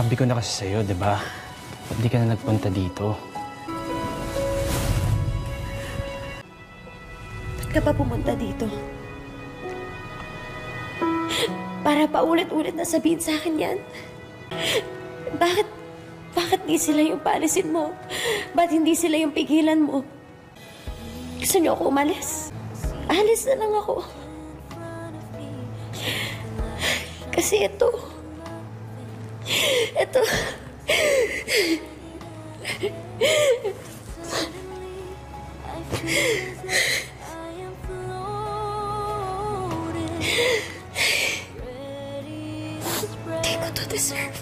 Sabi ko na kasi sa'yo, di ba? Ba't di ka na nagpunta dito? Ba't ka pa pumunta dito? Para paulit-ulit na sabihin sa akin yan? Bakit di sila yung paalisin mo? Ba't hindi sila yung pigilan mo? Gusto niyo ako umalis? Alis na lang ako. Kasi ito... Di ko to deserve.